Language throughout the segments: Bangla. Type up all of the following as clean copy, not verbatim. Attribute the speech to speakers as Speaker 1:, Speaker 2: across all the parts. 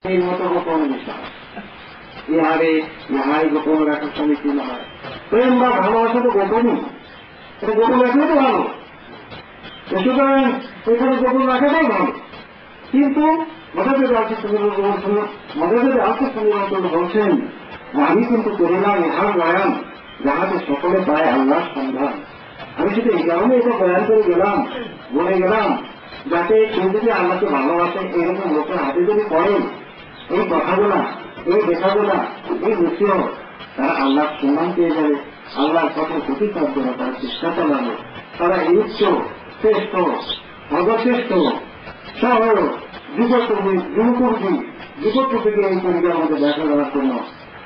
Speaker 1: এই মতো গোপন বিষয় ইহারে ইহাই গোপন রাখার সমিতি না হয়। প্রেম বা ভালোবাসা তো গোপনই, এটা গোপন রাখলে তো ভালো, সুতরাং এখানে গোপন রাখাটাই ভালো। কিন্তু বলছেন আমি কিন্তু করিলাম ইহার বয়ান যাহাতে সকলে পায় আল্লাহর সন্ধান। আমি শুধু এই কারণে এটা বয়ান করে গেলাম, বলে গেলাম, যাতে কেউ যদি আল্লাহকে ভালোবাসে এরকম লোকের হাতে যদি পড়েন এই কথাগুলা, এই দেখাগুলা, এই নসিহত, তারা আল্লাহর সম্মান পেয়ে যাবে, আল্লাহর পথে প্রতিকার করে তারা চেষ্টা চালাবে, তারা এই উচ্চ শ্রেষ্ঠ সর্বশ্রেষ্ঠ সহ যুবককে এই পরিবার মধ্যে দেখা দেওয়ার জন্য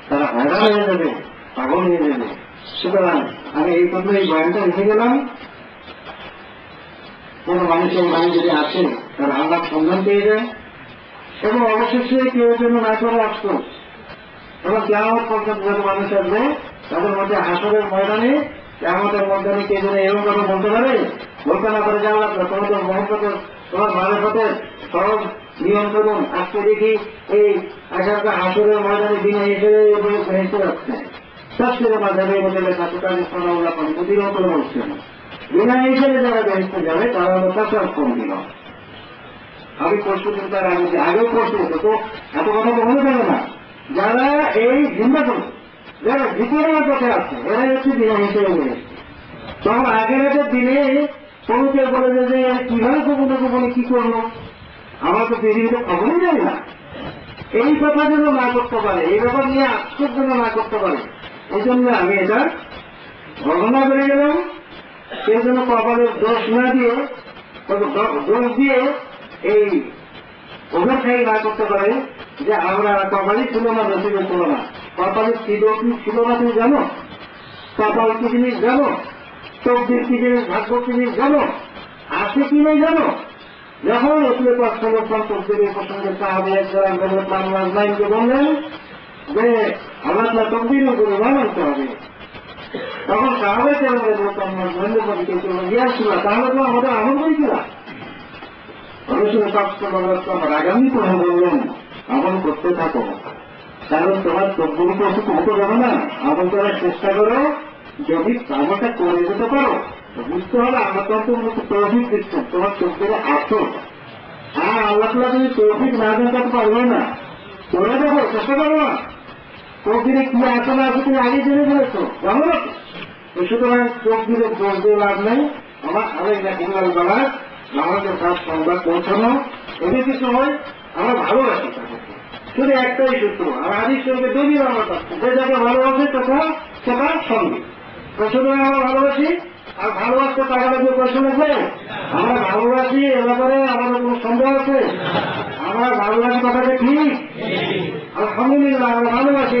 Speaker 1: তারা হয়রান হয়ে যাবে, পাগল হয়ে যাবে। সুতরাং আমি এই কথা এই বয়ানটা রেখে গেলাম। কোন মানুষের বাড়ি যদি আসে তারা আল্লাহর সন্ধান পেয়ে যায় এবং অবশেষে কেউ জন্য না করে আসতো এবং কিয়ামত পর্যন্ত যত মানুষ আসবে তাদের মধ্যে হাসরের ময়দানে কিয়ামতের ময়দানে কে যেন এরকম কথা বলতে পারে, বলতে না পারে যে আল্লাহ তোমাদের মহব্বতের তোমার মারেফতের সহজ নিয়ন্ত্রণ আজকে দেখি এই আজকালকার হাসরের ময়দানে বিনা হিসেবে ভেসে যাচ্ছে। সবচেয়ে মাঝাবে বলে ছাত্রকারী সোনাউল্লাহ পানি প্রতিরোধ করে বলছেন বিনা হিসেবে যারা ভেসতে যাবে তারা হলো তাছাড়া কম দিল। আমি পরশু দিন তার আগেও পরশু তো এত কথা তো মনে থাকে না। যারা এই জিন্দা করছে, যারা জীবনের পথে আছে এরাই হচ্ছে বিনা হিসেবে বলে। তখন আগের দিনে কোনকে বলে যে কিভাবে গোপনে গোপনে কি করলো, আমার তো পৃথিবীতে খবরই যায় না, এই কথা যেন না করতে পারে, এই ব্যাপার নিয়ে আক্ষেপ যেন না করতে পারে, এই জন্য আমি এটা ঘটনা করে গেলাম। সেই জন্য কপালের দোষ না দিয়ে দোষ দিয়ে এই অভিনয় না করতে পারে যে আমরা কপালই ছিল না, নসিবের ছিল না। কপালের ছিল না তুমি জানো? কপাল কি জিনিস জানো? তকদির কি জিনিস, ভাগ্য কি জিনিস জানো? আছে কি নেই জানো? যখন রসুলের পাক সাল্লাল্লাহু আলাইহি তকদিরের প্রসঙ্গে সাহাবায়ে কেরাম আজমাইনকে বললেন যে আল্লাহ তাআলা তকদিরের উপরে মানতে হবে, তখন সাহাবায়ে কেরাম তাহলে তো আমাদের আমল করেছিল। রসুলের পাক সাল্লাল্লাহু আলাইহি ওয়াসাল্লাম আগামী কথা বললেন আমল করতে থাকো, কারণ তোমার তকদির তো কমতে যাবে না, আমল করার চেষ্টা করো, যদি আমলটা করে যেতে পারো বুঝতে হবে আল্লাহ তোমার তৌফিক দিচ্ছেন, তোমার তকদিরে আছো। হ্যাঁ, আল্লাহ তাআলা তুমি তৌফিক না দেখাতে পারবে না, করে দেবো, চেষ্টা করো না। তকদিরে কি আছে না আছে তুমি আগে জেনে ফেলেছো, জানো না। সুতরাং তকদিরে দোষ দিয়ে লাভ নেই। আমার ইন্নাল বালাগ আমাদের কাজ সংবাদ পৌঁছানো, এদিকে সময় আমরা ভালোবাসি তাদেরকে, শুধু একটাই সূত্র। আর হাদিস শরীফে দলিল আমার কাছে, যে যাকে ভালোবাসে তথা সেটা সঙ্গে। সুতরাং আমরা ভালোবাসি, আর ভালোবাসতে টাকা লাগবে, পয়সা লাগবে। আমরা ভালোবাসি এ ব্যাপারে আমাদের কোন সন্দেহ আছে? আমরা ভালোবাসি কথাটা ঠিক, আলহামদুলিল্লাহ আমরা ভালোবাসি।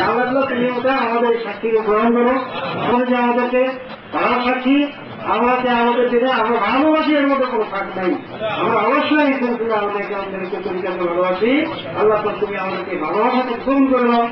Speaker 1: আল্লাহ তুমি ওটা আমাদের সাক্ষীকে গ্রহণ করো, আমাদের যে আমাদেরকে তারা সাক্ষী, আমরা যে আমাদের দিনে আমরা ভালোবাসি, এর মধ্যে কোনো ফাঁক নাই। আমরা অবশ্যই আমাদেরকে পরিচালনা ভালোবাসি। আল্লাহ তুমি আমাদেরকে ভালোবাসাকে গ্রহণ করে নাও।